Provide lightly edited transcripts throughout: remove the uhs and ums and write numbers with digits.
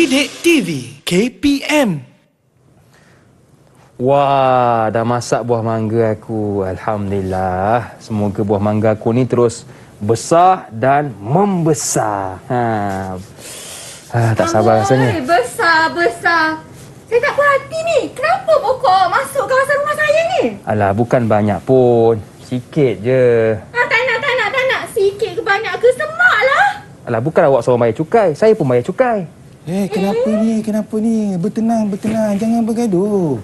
Didik TV KPM. Wah, dah masak buah mangga aku. Alhamdulillah. Semoga buah mangga aku ni terus besar dan membesar. Tak sabar rasanya. Besar. Saya tak puas hati ni. Kenapa pokok masuk kawasan rumah saya ni? Alah, bukan banyak pun. Sikit je. Tak nak. Sikit ke banyak ke semak lah. Alah, bukan awak seorang bayar cukai. Saya pun bayar cukai. Kenapa ni? Bertenang. Jangan bergaduh.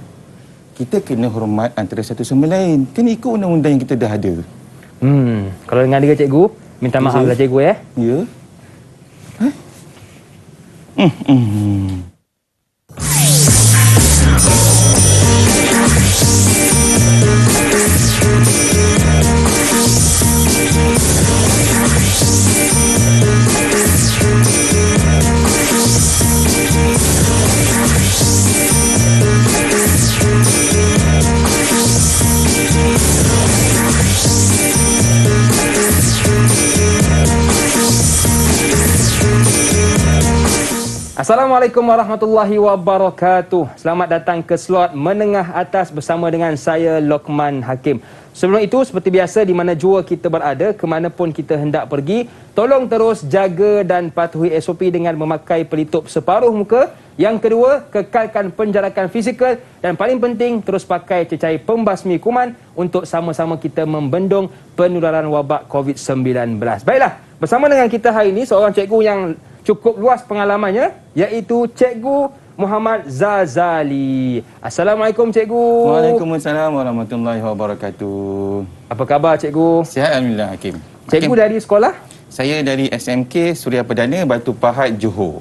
Kita kena hormat antara satu sama lain. Kena ikut undang-undang yang kita dah ada. Kalau dengan dia cikgu, minta maaf lah cikgu ya. Ya? Assalamualaikum warahmatullahi wabarakatuh. Selamat datang ke slot menengah atas bersama dengan saya Lokman Hakim. Sebelum itu, seperti biasa di mana jua kita berada, ke mana pun kita hendak pergi, tolong terus jaga dan patuhi SOP dengan memakai pelitup separuh muka. Yang kedua, kekalkan penjarakan fizikal dan paling penting, terus pakai cecair pembasmi kuman untuk sama-sama kita membendung penularan wabak COVID-19. Baiklah, bersama dengan kita hari ini seorang cikgu yang cukup luas pengalamannya, iaitu Cikgu Muhammad Zazali. Assalamualaikum Cikgu. Waalaikumsalam warahmatullahi wabarakatuh. Apa khabar Cikgu? Sihat Alhamdulillah Hakim. Cikgu dari sekolah? Saya dari SMK Suria Perdana Batu Pahat Johor.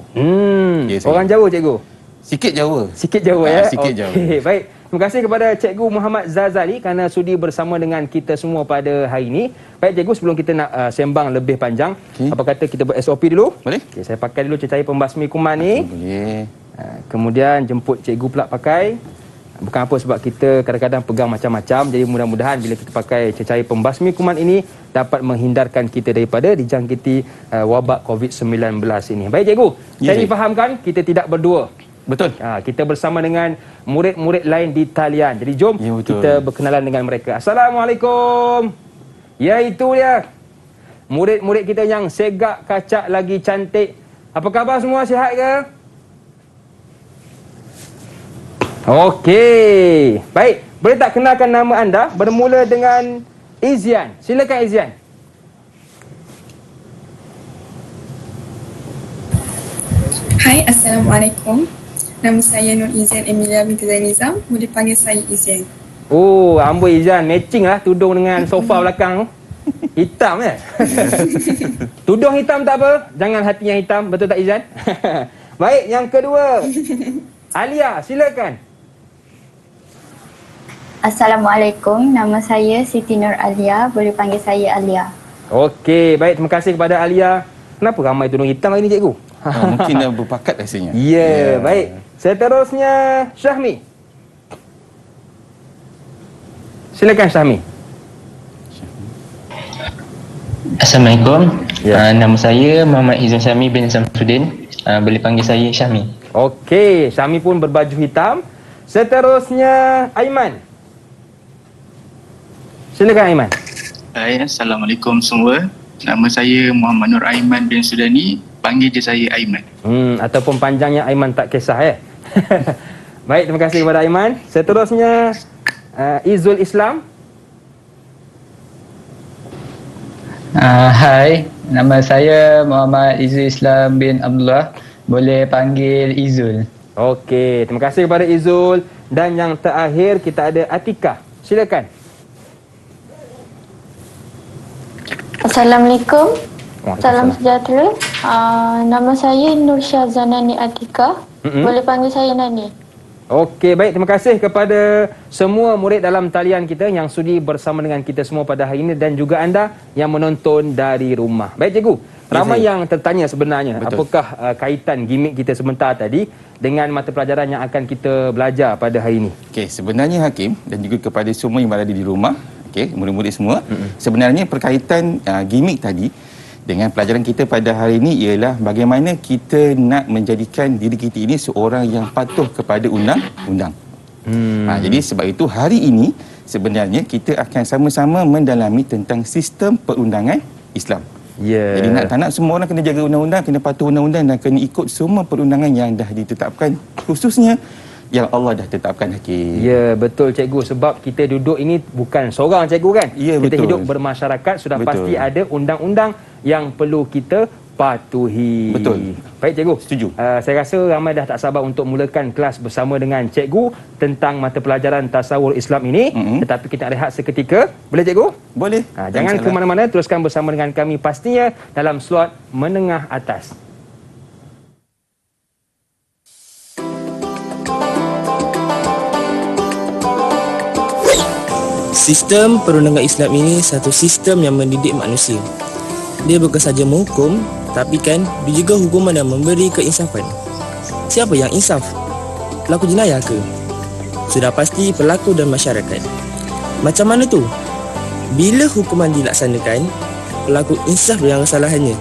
Ya, orang Jawa Cikgu? Sikit Jawa. Sikit Jawa ya? Sikit Jawa. Baik. Terima kasih kepada Cikgu Muhammad Zazali kerana sudi bersama dengan kita semua pada hari ini. Baik Cikgu, sebelum kita nak sembang lebih panjang, apa kata kita buat SOP dulu? Boleh? Okay, saya pakai dulu cecair pembasmi kuman ni. Boleh. Kemudian jemput Cikgu pula pakai. Bukan apa sebab kita kadang-kadang pegang macam-macam. Jadi mudah-mudahan bila kita pakai cecair pembasmi kuman ini dapat menghindarkan kita daripada dijangkiti wabak COVID-19 ini. Baik Cikgu, saya difahamkan kita tidak berdua. Betul. Kita bersama dengan murid-murid lain di talian. Jadi jom kita berkenalan dengan mereka. Assalamualaikum. Ya, itu dia. Murid-murid kita yang segak kacak lagi cantik. Apa khabar semua? Sihat ke? Okey. Baik. Boleh tak kenalkan nama anda? Bermula dengan Izian. Silakan Izian. Hai, Assalamualaikum. Nama saya Nur Izian Emilia binti Zainizam. Boleh panggil saya Izian. Oh, amboi Izian. Matching lah tudung dengan sofa belakang tu. Hitam Tudung hitam tak apa. Jangan hatinya hitam. Betul tak Izian? Baik, yang kedua. Alia, silakan. Assalamualaikum. Nama saya Siti Nur Alia. Boleh panggil saya Alia. Okey, baik. Terima kasih kepada Alia. Kenapa ramai tudung hitam hari ni cikgu? Mungkin dah berpakat rasanya. Ya, baik. Seterusnya Syahmi. Silakan Syahmi. Assalamualaikum. Nama saya Muhammad Izzuan Syahmi bin Samsudin. Boleh panggil saya Syahmi. Okey, Syahmi pun berbaju hitam. Seterusnya Aiman. Silakan Aiman. Hai, Assalamualaikum semua. Nama saya Muhammad Nur Aiman bin Sudani. Panggil je saya Aiman. Ataupun panjangnya Aiman tak kisah ya. Baik, terima kasih kepada Aiman. Seterusnya Izul Islam. Hai, nama saya Muhammad Izul Islam bin Abdullah. Boleh panggil Izul. Okey, terima kasih kepada Izul. Dan yang terakhir kita ada Atika. Silakan. Assalamualaikum. Salam sejahtera. Nama saya Nur Syazanani Atika. Boleh panggil saya Nani. Okey, baik. Terima kasih kepada semua murid dalam talian kita yang sudi bersama dengan kita semua pada hari ini dan juga anda yang menonton dari rumah. Baik cikgu, ramai yang tertanya sebenarnya apakah kaitan gimmick kita sebentar tadi dengan mata pelajaran yang akan kita belajar pada hari ini. Okey, sebenarnya Hakim dan juga kepada semua yang berada di rumah, okey, murid-murid semua, sebenarnya perkaitan gimmick tadi Dengan pelajaran kita pada hari ini ialah bagaimana kita nak menjadikan diri kita ini seorang yang patuh kepada undang-undang. Jadi sebab itu hari ini sebenarnya kita akan sama-sama mendalami tentang sistem perundangan Islam. Jadi tak nak semua orang kena jaga undang-undang, kena patuh undang-undang dan kena ikut semua perundangan yang dah ditetapkan, khususnya yang Allah dah tetapkan, Hakim. Ya, betul cikgu. Sebab kita duduk ini bukan seorang cikgu kan? Ya, kita betul. hidup bermasyarakat, sudah Betul. pasti ada undang-undang yang perlu kita patuhi. Betul. Baik cikgu. Setuju. Saya rasa ramai dah tak sabar untuk mulakan kelas bersama dengan cikgu tentang mata pelajaran tasawur Islam ini. Tetapi kita rehat seketika. Boleh cikgu? Boleh. Jangan ke mana-mana, teruskan bersama dengan kami pastinya dalam slot menengah atas. Sistem perundangan Islam ini satu sistem yang mendidik manusia. Dia bukan saja menghukum, tapi kan dia juga hukuman yang memberi keinsafan. Siapa yang insaf? Pelaku jenayah ke? Sudah pasti pelaku dan masyarakat. Macam mana tu? Bila hukuman dilaksanakan, pelaku insaf dengan kesalahannya.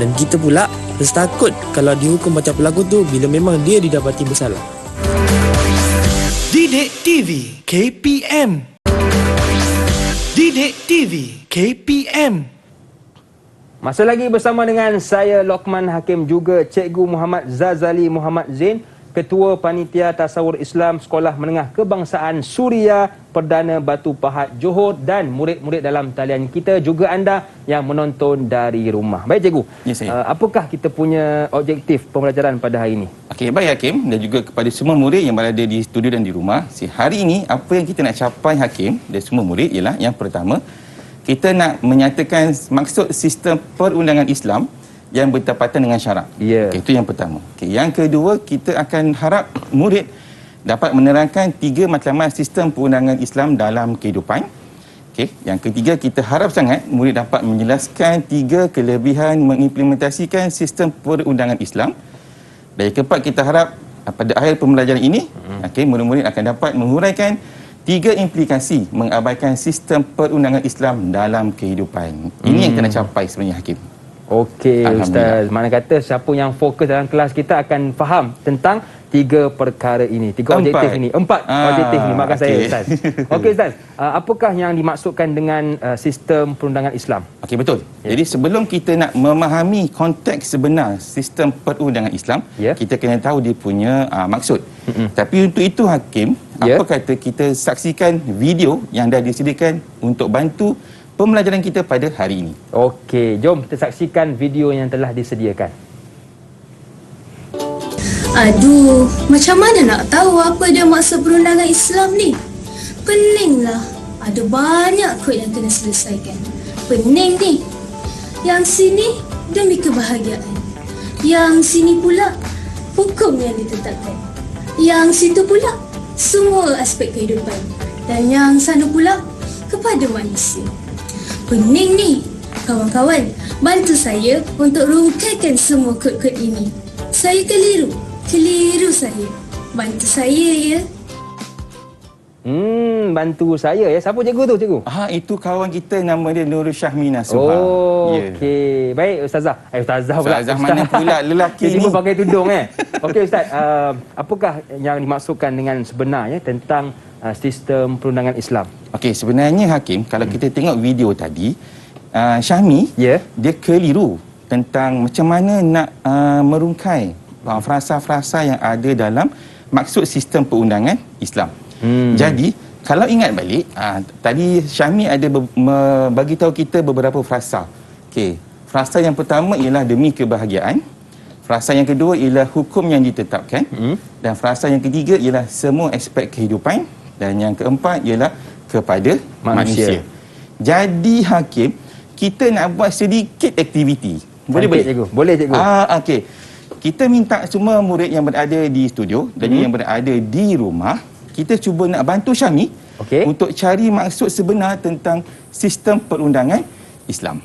Dan kita pula rasa takut kalau dihukum macam pelaku tu bila memang dia didapati bersalah. Didik TV KPM. Didik TV KPM. Masih lagi bersama dengan saya Lokman Hakim, juga Cikgu Muhammad Zazali Muhammad Zain, Ketua Panitia Tasawur Islam Sekolah Menengah Kebangsaan Suria Perdana Batu Pahat Johor, dan murid-murid dalam talian kita, juga anda yang menonton dari rumah. Baik cikgu, Ya, saya. apakah kita punya objektif pembelajaran pada hari ini? Okey, baik Hakim, dan juga kepada semua murid yang berada di studio dan di rumah. Hari ini apa yang kita nak capai, Hakim dan semua murid, ialah yang pertama, kita nak menyatakan maksud sistem perundangan Islam yang bertepatan dengan syarak. Ya. Okey, itu yang pertama. Okey, yang kedua, kita akan harap murid dapat menerangkan 3 matlamat sistem perundangan Islam dalam kehidupan. Okey, yang ketiga, kita harap sangat murid dapat menjelaskan 3 kelebihan mengimplementasikan sistem perundangan Islam. Dan yang keempat, kita harap pada akhir pembelajaran ini, okey, murid-murid akan dapat menghuraikan 3 implikasi mengabaikan sistem perundangan Islam dalam kehidupan. Ini yang kita nak capai sebenarnya, Hakim. Okey Ustaz, mana kata siapa yang fokus dalam kelas kita akan faham tentang 3 perkara ini, 3 objektif ini, 4 objektif ini. Maafkan saya Ustaz. Okey Ustaz, apakah yang dimaksudkan dengan sistem perundangan Islam? Okey, betul. Jadi sebelum kita nak memahami konteks sebenar sistem perundangan Islam, kita kena tahu dia punya maksud. Tapi untuk itu, Hakim, apa kata kita saksikan video yang dah disediakan untuk bantu pembelajaran kita pada hari ini. Okey, jom kita saksikan video yang telah disediakan. Aduh, macam mana nak tahu apa dia maksud perundangan Islam ni? Peninglah. Ada banyak kod yang kena selesaikan. Pening ni. Yang sini demi kebahagiaan. Yang sini pula hukum yang ditetapkan. Yang situ pula semua aspek kehidupan. Dan yang sana pula kepada manusia. Pening ni. Kawan-kawan, bantu saya untuk rungkaikan semua kod-kod ini. Saya keliru saya. Bantu saya ya. Bantu saya ya. Siapa cikgu tu, cikgu? Itu kawan kita, nama dia Nurul Syahmina Suha. Okey. Baik Ustazah. Ustazah pula. Ustazah mana pula lelaki ni? Tiba pakai tudung Okey Ustaz, apakah yang dimaksudkan dengan sebenarnya tentang sistem perundangan Islam? Okey, sebenarnya Hakim, kalau kita tengok video tadi, Syahmi dia keliru tentang macam mana nak merungkai frasa-frasa yang ada dalam maksud sistem perundangan Islam. Jadi, kalau ingat balik, tadi Syahmi ada bagi tahu kita beberapa frasa. Okey, frasa yang pertama ialah demi kebahagiaan. Frasa yang kedua ialah hukum yang ditetapkan. Dan frasa yang ketiga ialah semua aspek kehidupan. Dan yang keempat ialah kepada manusia. Jadi, Hakim, kita nak buat sedikit aktiviti. Boleh cikgu? Boleh cikgu. Okey. Kita minta semua murid yang berada di studio dan yang berada di rumah, kita cuba nak bantu Syahmi untuk cari maksud sebenar tentang sistem perundangan Islam.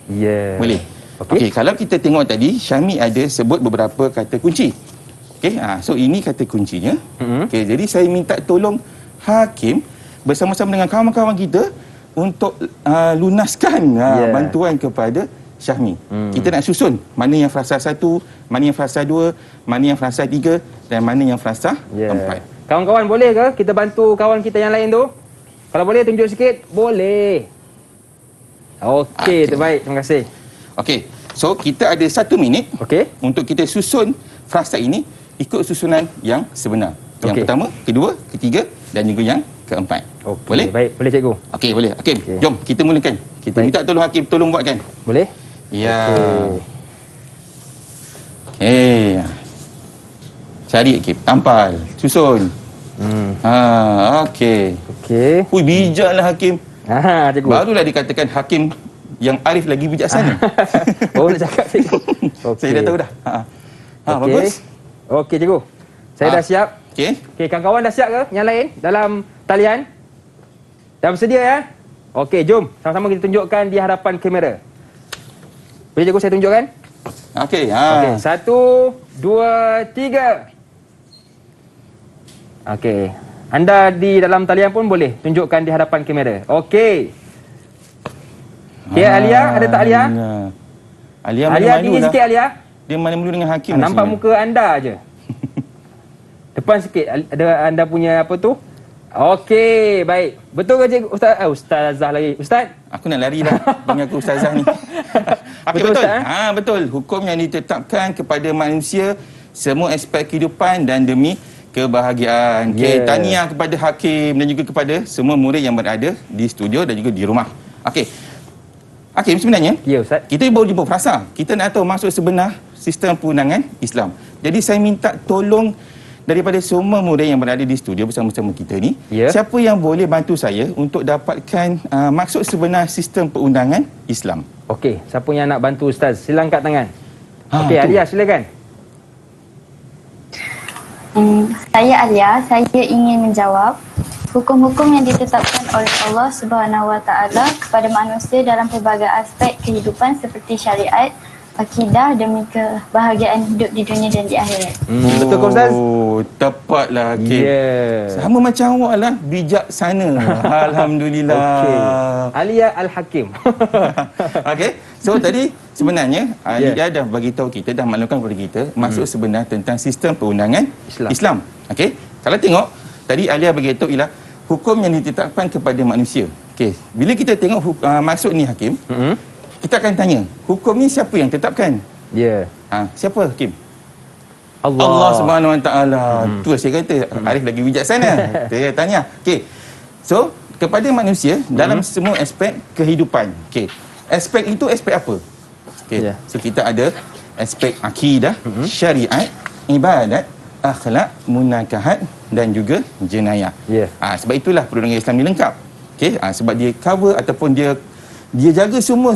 Boleh? Okey, kalau kita tengok tadi, Syahmi ada sebut beberapa kata kunci. Okey, so ini kata kuncinya. Okey, jadi saya minta tolong Hakim bersama-sama dengan kawan-kawan kita untuk lunaskan bantuan kepada Syahmi. Kita nak susun mana yang frasa 1, mana yang frasa 2, mana yang frasa 3 dan mana yang frasa 4. Kawan-kawan boleh ke kita bantu kawan kita yang lain tu? Kalau boleh tunjuk sikit, boleh. Okey, terbaik. Terima kasih. Okey. So kita ada 1 minit untuk kita susun frasa ini ikut susunan yang sebenar. Yang pertama, kedua, ketiga dan juga yang keempat. Boleh? Baik, boleh cikgu. Okey, boleh. Hakim, jom kita mulakan. Kita minta tolong Hakim tolong buatkan. Boleh? Ya. Okey. Cari Hakim, tampal, susun. Okey. Hui, bijaklah Hakim. Cikgu. Barulah dikatakan Hakim yang arif lagi bijaksana. Baru nak cakap cikgu. Saya dah tahu dah. Bagus. Okey cikgu. Saya dah siap. Okey. Okey, kawan-kawan dah siap ke yang lain dalam talian? Dah bersedia ya? Okey, jom sama-sama kita tunjukkan di hadapan kamera. Boleh cikgu saya tunjukkan? Okey. Okey, 1, 2, 3. Okey. Anda di dalam talian pun boleh tunjukkan di hadapan kamera. Okey. Okey, Alia, ada tak Alia? Alia tinggi sikit Alia. Dia malu-malu dengan Hakim. Nampak muka anda aje. Depan sikit ada anda punya apa tu? Okey, baik. Betul ke cikgu? Ustazah lagi. Ustaz? Aku nak lari dah. Panggil aku ustazah ni. Okay, betul. Ustaz, betul. Hukum yang ditetapkan kepada manusia semua aspek kehidupan dan demi kebahagiaan. Okey, tahniah kepada Hakim dan juga kepada semua murid yang berada di studio dan juga di rumah. Okey. Hakim, sebenarnya Ustaz, kita baru jumpa frasa. Kita nak tahu maksud sebenar sistem perundangan Islam. Jadi saya minta tolong daripada semua murid yang berada di studio bersama-sama kita ni, siapa yang boleh bantu saya untuk dapatkan maksud sebenar sistem perundangan Islam? Okey, siapa yang nak bantu Ustaz? Sila angkat tangan. Okey, Alia silakan. Saya Alia, saya ingin menjawab hukum-hukum yang ditetapkan oleh Allah Subhanahu Wa Taala kepada manusia dalam pelbagai aspek kehidupan seperti syariat, akidah demi kebahagiaan hidup di dunia dan di akhirat. Betul ke Ustaz? Tepatlah Hakim. Sama macam awak lah, bijaksana. Alhamdulillah. Okey. Alia Al-Hakim. Okey. So tadi sebenarnya Alia dah bagi tahu kita, dah maklumkan kepada kita maksud sebenar tentang sistem perundangan Islam. Okey. Kalau tengok tadi Alia bagi tahu ialah hukum yang ditetapkan kepada manusia. Okey. Bila kita tengok maksud ni Hakim, kita akan tanya, hukum ni siapa yang tetapkan? Siapa Hakim? Allah Subhanahu Wa Taala. Tu saya kata Arif lagi bijaksana. Saya tanya. Okey. So, kepada manusia dalam semua aspek kehidupan. Okey. Aspek itu aspek apa? Okey. So kita ada aspek akidah, syariat, ibadat, akhlak, munakahat dan juga jenayah. Sebab itulah perundangan Islam ni lengkap. Okey. Sebab dia cover ataupun dia jaga semua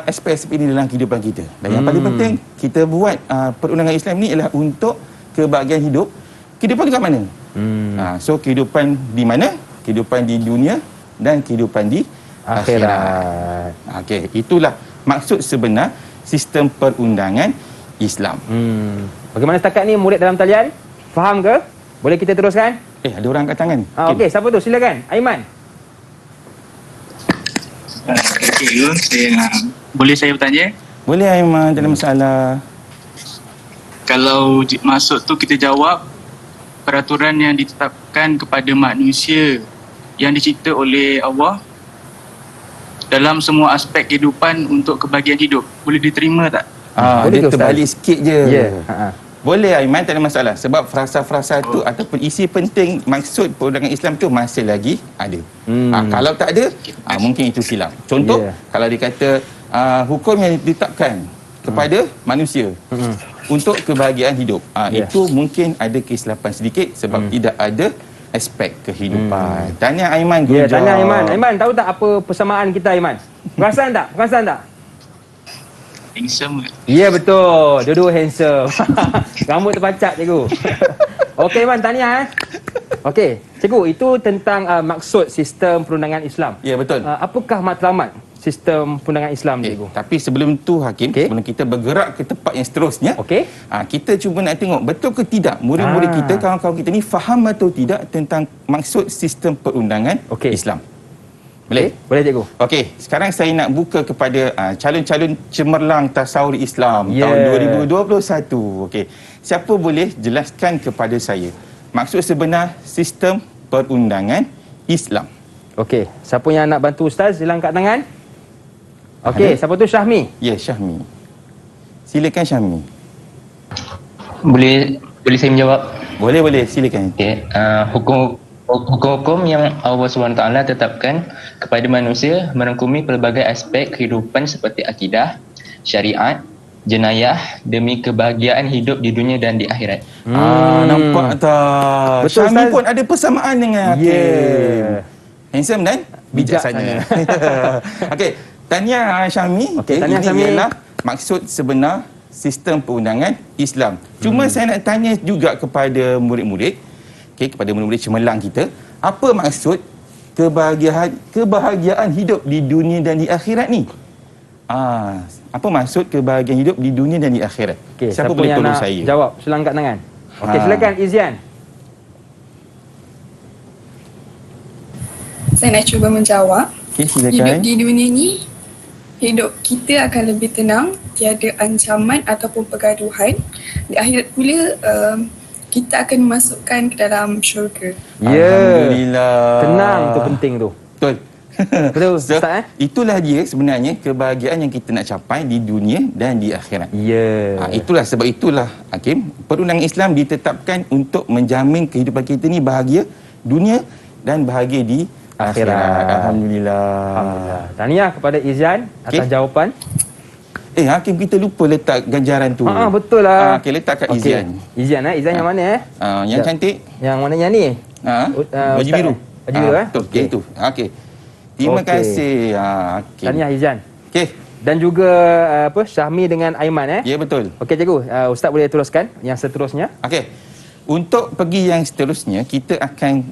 aspek-aspek ini dalam kehidupan kita. Dan yang paling penting, kita buat perundangan Islam ni ialah untuk kebahagiaan hidup. Kehidupan dekat mana? So kehidupan di mana? Kehidupan di dunia dan kehidupan di akhirat. Okey, itulah maksud sebenar sistem perundangan Islam. Bagaimana setakat ni murid dalam talian? Faham ke? Boleh kita teruskan? Ada orang angkat tangan. Okey, siapa tu? Silakan. Aiman. Okey, boleh saya bertanya? Boleh Aiman, tak ada masalah. Kalau masuk tu kita jawab peraturan yang ditetapkan kepada manusia yang dicipta oleh Allah dalam semua aspek kehidupan untuk kebahagiaan hidup. Boleh diterima tak? Dia terbalik sikit je. Boleh Aiman, tak ada masalah. Sebab frasa-frasa tu ataupun isi penting maksud perundangan Islam tu masih lagi ada. Kalau tak ada, mungkin itu silap. Contoh, kalau dia kata hukum yang ditetapkan kepada manusia untuk kebahagiaan hidup, itu mungkin ada kesilapan sedikit sebab tidak ada aspek kehidupan. Tanya Aiman. Tanya Aiman. Aiman, tahu tak apa persamaan kita Aiman? Perasan tak? Perasan tak? Handsome. Ya betul. Dua-dua handsome. Rambut terpacak cikgu. Okey Aiman, tahniah. Okey, cikgu, itu tentang maksud sistem perundangan Islam. Ya betul. Apakah matlamat sistem perundangan Islam ni cikgu? Tapi sebelum tu Hakim, sebelum kita bergerak ke tempat yang seterusnya, kita cuba nak tengok betul ke tidak murid-murid kita, kawan-kawan kita ni faham atau tidak tentang maksud sistem perundangan Islam. Boleh? Boleh cikgu. Okey, sekarang saya nak buka kepada calon-calon cemerlang tasawuf Islam tahun 2021. Okey. Siapa boleh jelaskan kepada saya maksud sebenar sistem perundangan Islam? Okey, siapa yang nak bantu ustaz sila angkat tangan. Okey, siapa tu? Syahmi. Ya, Syahmi. Silakan Syahmi. Boleh saya menjawab? Boleh, silakan. Okey, hukum-hukum yang Allah SWT tetapkan kepada manusia merangkumi pelbagai aspek kehidupan seperti akidah, syariat, jenayah demi kebahagiaan hidup di dunia dan di akhirat. Nampak tak? Betul, Syahmi Ustaz. pun ada persamaan dengan Hakim. Handsome dan bijaksana. Okey, tahniah Syahmi. Okey, tahniah Syahmi. Ialah maksud sebenar sistem perundangan Islam. Cuma saya nak tanya juga kepada murid-murid, kepada murid-murid cemerlang kita, apa maksud kebahagiaan hidup di dunia dan di akhirat ni? Apa maksud kebahagiaan hidup di dunia dan di akhirat? Okey, siapa boleh yang tolong nak saya? jawab? Sila angkat tangan. Okey, silakan Izian. Saya nak cuba menjawab. Okey, Hidup silakan. di dunia ni, hidup kita akan lebih tenang, tiada ancaman ataupun pergaduhan. Di akhirat pula, kita akan memasukkan ke dalam syurga. Alhamdulillah. Tenang tu penting tu. Betul. Betul, Ustaz. Itulah dia sebenarnya kebahagiaan yang kita nak capai di dunia dan di akhirat. Ya. Sebab itulah Hakim, perundangan Islam ditetapkan untuk menjamin kehidupan kita ni bahagia dunia dan bahagia di akhirat. Alhamdulillah. Tahniah kepada Izian atas jawapan. Hakim, kita lupa letak ganjaran tu. Betul lah. Okey, letak kat Izian. Izian Izian yang mana yang cantik. Yang mana yang ni? Baju biru. Baju biru Betul, itu. Okey. Terima kasih. Okay. Tahniah Izian. Okey. Dan juga Syahmi dengan Aiman Ya, betul. Okey cikgu, ustaz boleh teruskan yang seterusnya? Okey. Untuk pergi yang seterusnya, kita akan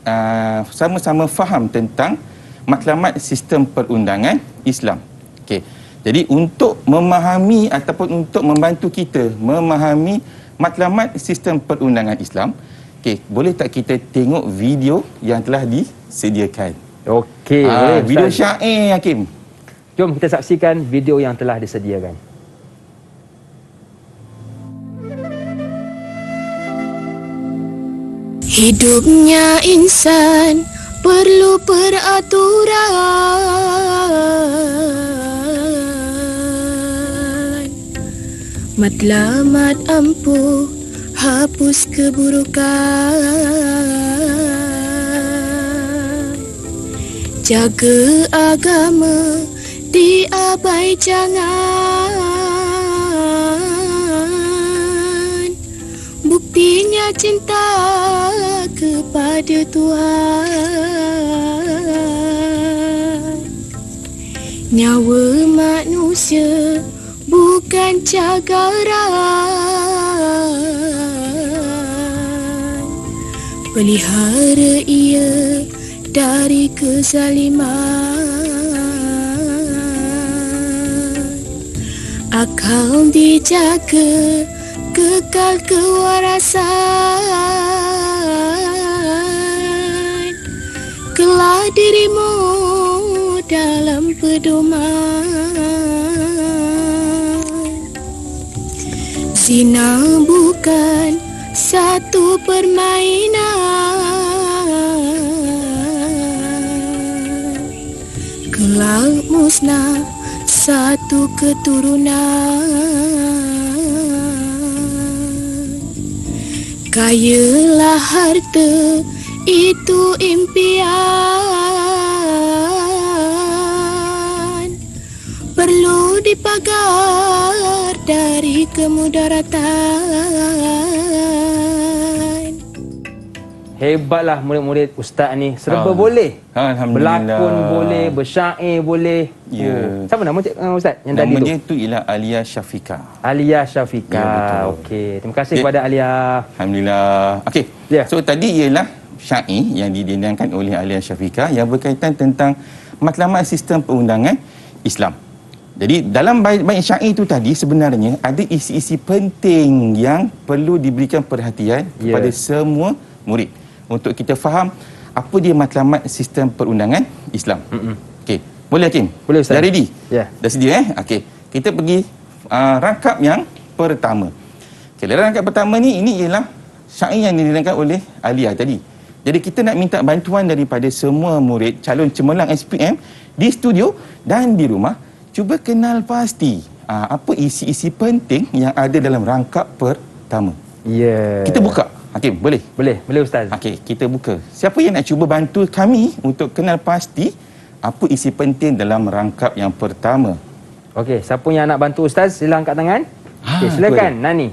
sama-sama faham tentang matlamat sistem perundangan Islam. Okey. Jadi untuk memahami ataupun untuk membantu kita memahami matlamat sistem perundangan Islam, boleh tak kita tengok video yang telah disediakan? Okey, boleh video syair Hakim. Jom kita saksikan video yang telah disediakan. Hidupnya insan perlu peraturan. Matlamat ampuh hapus keburukan. Jaga agama diabai jangan. Buktinya cinta kepada Tuhan. Nyawa manusia bukan cagaran. Pelihara ia dari kezaliman. Akal dijaga kekal kewarasan. Kelah dirimu dalam pedoman. Zina bukan satu permainan. Kelak musnah satu keturunan. Kayalah harta itu impian. Perlu dipagar dari kemudaratan. Hebatlah murid-murid ustaz ni. Serba boleh. Alhamdulillah. Berlakon boleh, bersyair boleh. Ya. Siapa nama ustaz yang Nama tadi tu? dia tu ialah Alia Syafiqah. Alia Syafiqah. Ya, betul. Okey, terima kasih kepada Alia. Alhamdulillah. Okey. So tadi ialah syair yang didendangkan oleh Alia Syafiqah yang berkaitan tentang matlamat sistem perundangan Islam. Jadi dalam bait syair itu tadi sebenarnya ada isi-isi penting yang perlu diberikan perhatian kepada semua murid untuk kita faham apa dia matlamat sistem perundangan Islam. Boleh Hakim? Boleh Ustaz. Dah ready? Ya. Dah sedia Okey. Kita pergi rangkap yang pertama. Okey, dalam rangkap pertama ni, ini ialah syair yang diterangkan oleh Alia tadi. Jadi kita nak minta bantuan daripada semua murid calon cemerlang SPM di studio dan di rumah. Cuba kenal pasti apa isi-isi penting yang ada dalam rangkap pertama. Ya. Kita buka. Hakim, boleh? Boleh Ustaz. Okey, kita buka. Siapa yang nak cuba bantu kami untuk kenal pasti apa isi penting dalam rangkap yang pertama? Okey, siapa yang nak bantu Ustaz, sila angkat tangan. Okey, silakan Nani.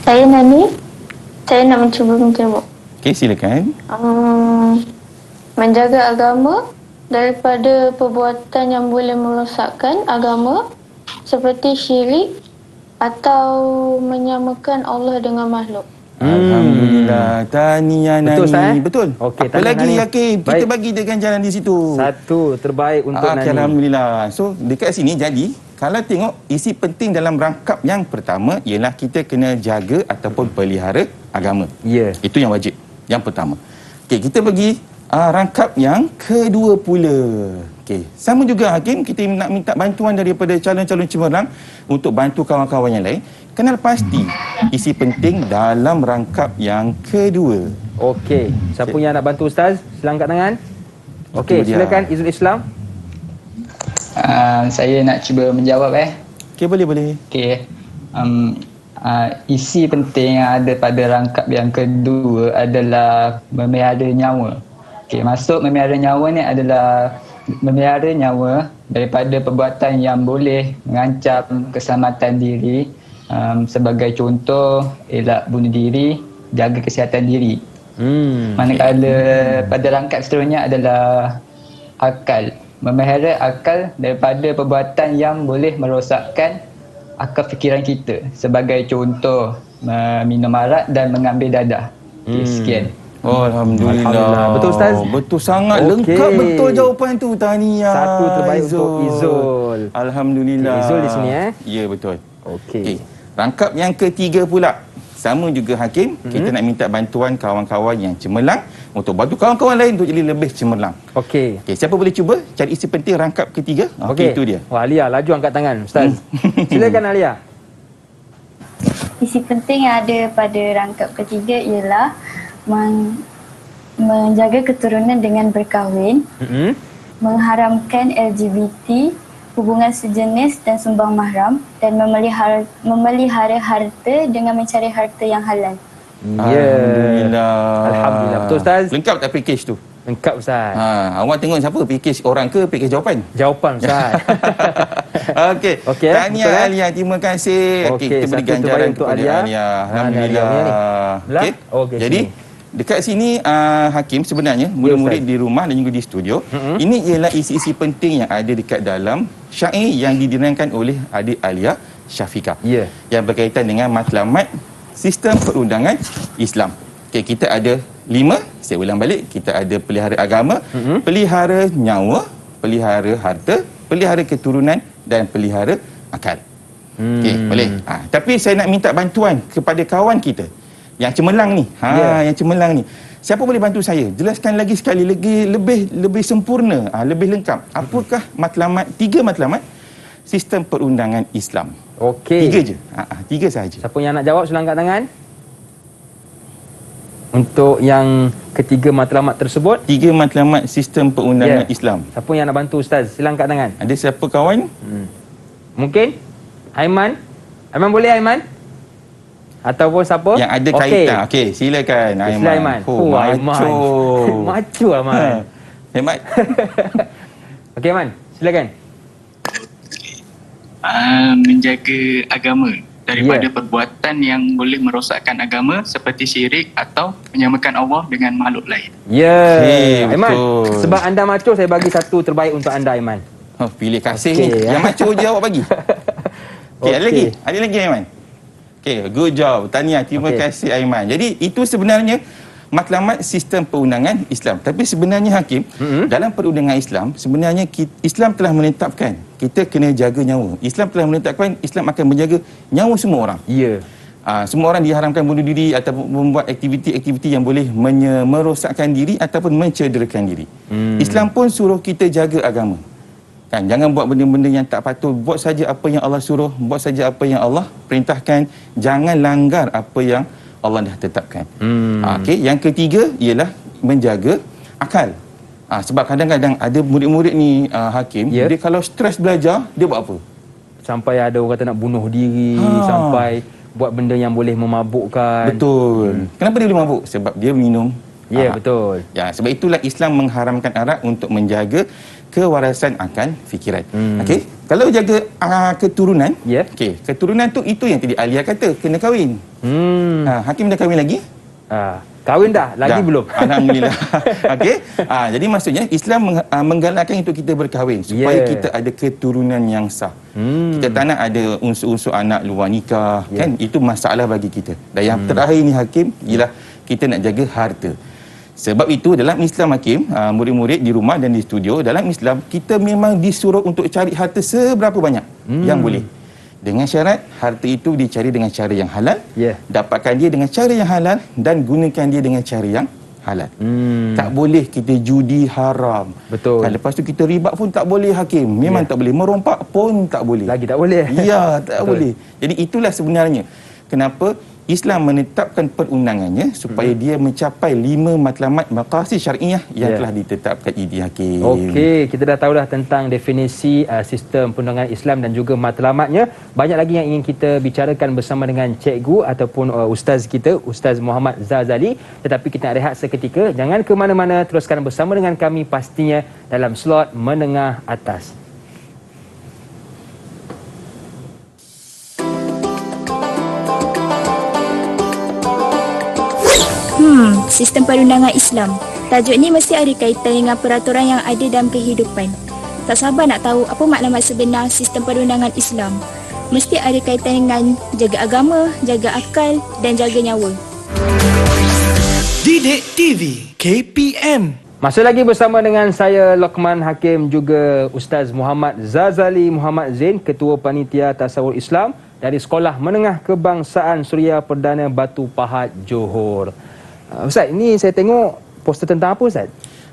Saya Nani. Saya nak mencuba menjawab. Okey, silakan. Menjaga agama daripada perbuatan yang boleh merosakkan agama seperti syirik atau menyamakan Allah dengan makhluk. Alhamdulillah. Tahniah Nani. Betul Ustaz? Betul. Okey, apa lagi Nani. Hakim? Kita Baik. bagi dia ganjaran di situ. Satu terbaik untuk Nani. Alhamdulillah. So dekat sini jadi kalau tengok isi penting dalam rangkap yang pertama ialah kita kena jaga ataupun pelihara agama. Ya. Itu yang wajib. Yang pertama. Okey, kita pergi rangkap yang kedua pula. Okey, sama juga Hakim, kita nak minta bantuan daripada calon-calon cemerlang untuk bantu kawan-kawan yang lain kenal pasti isi penting dalam rangkap yang kedua. Okey, siapa yang nak bantu Ustaz? Sila angkat tangan. Okey, Itu dia. silakan Izul Islam. Saya nak cuba menjawab Okey, boleh. Okey. Isi penting yang ada pada rangkap yang kedua adalah memelihara nyawa. Okey, maksud memelihara nyawa ni adalah memelihara nyawa daripada perbuatan yang boleh mengancam keselamatan diri. Sebagai contoh, elak bunuh diri, jaga kesihatan diri. Manakala pada rangkap seterusnya adalah akal. Memelihara akal daripada perbuatan yang boleh merosakkan akal fikiran kita. Sebagai contoh, minum arak dan mengambil dadah. Okay, sekian. Oh, Alhamdulillah. Betul Ustaz? Betul sangat. Okey. Lengkap betul jawapan tu. Tahniah. Satu terbaik untuk Izul. Alhamdulillah. Izul di sini Ya, betul. Okey. Rangkap yang ketiga pula. Sama juga Hakim, kita nak minta bantuan kawan-kawan yang cemerlang untuk bantu kawan-kawan lain untuk jadi lebih cemerlang. Okey. Okey, siapa boleh cuba cari isi penting rangkap ketiga? Okey, itu dia. Wah, Alia, laju angkat tangan Ustaz. Silakan Alia. Isi penting yang ada pada rangkap ketiga ialah menjaga keturunan dengan berkahwin, mengharamkan LGBT, hubungan sejenis dan sumbang mahram, dan memelihara harta dengan mencari harta yang halal. Alhamdulillah. Alhamdulillah. Betul Ustaz? Lengkap tak package tu? Lengkap Ustaz. Awak tengok siapa? Package orang ke package jawapan? Jawapan Ustaz. Okey. Okey, Tahniah betul, Alia, terima kasih. Okey, kita beri satu ganjaran terbaik untuk kepada Alia. Alia. Mana Alhamdulillah. Alia ni? Belah? Okey, Jadi dekat sini Hakim sebenarnya murid-murid di rumah dan juga di studio, ini ialah isi-isi penting yang ada dekat dalam syair yang didirangkan oleh adik Alia Syafiqah. Ya. Yang berkaitan dengan matlamat sistem perundangan Islam. Okey, kita ada 5, saya ulang balik, kita ada pelihara agama, pelihara nyawa, pelihara harta, pelihara keturunan dan pelihara akal. Okey, boleh. Tapi saya nak minta bantuan kepada kawan kita yang cemerlang ni. Yang cemerlang ni. Siapa boleh bantu saya? Jelaskan lagi sekali lebih sempurna, lebih lengkap. Apakah matlamat 3 matlamat sistem perundangan Islam? Okey. 3 je. 3 sahaja. Siapa yang nak jawab, sila angkat tangan. Untuk yang ketiga matlamat tersebut, 3 matlamat sistem perundangan Islam. Siapa yang nak bantu Ustaz? Sila angkat tangan. Ada siapa kawan? Mungkin Aiman? Aiman boleh Aiman? Ataupun siapa? Yang ada kaitan. Okey, silakan Aiman. Sila Aiman. Macho. Macho Aiman. Hemat. Okey Aiman, silakan. Menjaga agama daripada perbuatan yang boleh merosakkan agama seperti syirik atau menyamakan Allah dengan makhluk lain. Ya, Aiman. Sebab anda macho, saya bagi satu terbaik untuk anda Aiman. Pilih kasih ni. Yang macho je awak bagi. Okey, ada lagi? Ada lagi Aiman? Okey, good job. Tahniah. Terima kasih Aiman. Jadi itu sebenarnya matlamat sistem perundangan Islam. Tapi sebenarnya Hakim, dalam perundangan Islam, sebenarnya Islam telah menetapkan kita kena jaga nyawa. Islam telah menetapkan Islam akan menjaga nyawa semua orang. Ya. semua orang diharamkan bunuh diri ataupun membuat aktiviti-aktiviti yang boleh merosakkan diri ataupun mencederakan diri. Islam pun suruh kita jaga agama. Kan, jangan buat benda-benda yang tak patut, buat saja apa yang Allah suruh, buat saja apa yang Allah perintahkan, jangan langgar apa yang Allah dah tetapkan. Okey, yang ketiga ialah menjaga akal. Sebab kadang-kadang ada murid-murid ni Hakim, dia kalau stres belajar, dia buat apa? Sampai ada orang kata nak bunuh diri, sampai buat benda yang boleh memabukkan. Betul. Kenapa dia boleh mabuk? Sebab dia minum. Ya, betul. Ya, sebab itulah Islam mengharamkan arak untuk menjaga kewarasan akal fikiran. Okey, kalau jaga keturunan, okey, keturunan tu itu yang tadi Alia kata, kena kahwin. Hakim dah kahwin lagi? Kahwin dah? Lagi belum? Alhamdulillah. Okey. Jadi maksudnya Islam menggalakkan untuk kita berkahwin supaya kita ada keturunan yang sah. Kita tak nak ada unsur-unsur anak luar nikah, kan? Itu masalah bagi kita. Dan yang terakhir ni Hakim ialah kita nak jaga harta. Sebab itu dalam Islam Hakim, murid-murid di rumah dan di studio, dalam Islam kita memang disuruh untuk cari harta seberapa banyak yang boleh. Dengan syarat harta itu dicari dengan cara yang halal, dapatkan dia dengan cara yang halal dan gunakan dia dengan cara yang halal. Tak boleh kita judi haram. Betul. Lepas tu kita riba pun tak boleh Hakim. Memang tak boleh. Merompak pun tak boleh. Lagi tak boleh. Ya, tak boleh. Jadi itulah sebenarnya kenapa Islam menetapkan perundangannya supaya dia mencapai 5 matlamat maqasid syar'iyyah yang telah ditetapkan ini Hakim. Okey, kita dah tahu dah tentang definisi sistem perundangan Islam dan juga matlamatnya. Banyak lagi yang ingin kita bicarakan bersama dengan cikgu ataupun ustaz kita, Ustaz Muhammad Zazali. Tetapi kita nak rehat seketika. Jangan ke mana-mana, teruskan bersama dengan kami pastinya dalam slot menengah atas. Sistem perundangan Islam. Tajuk ni mesti ada kaitan dengan peraturan yang ada dalam kehidupan. Tak sabar nak tahu apa maklumat sebenar sistem perundangan Islam. Mesti ada kaitan dengan jaga agama, jaga akal dan jaga nyawa. Didik TV KPM. Masih lagi bersama dengan saya Lokman Hakim, juga Ustaz Muhammad Zazali Muhammad Zain, Ketua Panitia Tasawur Islam dari Sekolah Menengah Kebangsaan Suria Perdana Batu Pahat, Johor. Ustaz, ini saya tengok poster tentang apa Ustaz?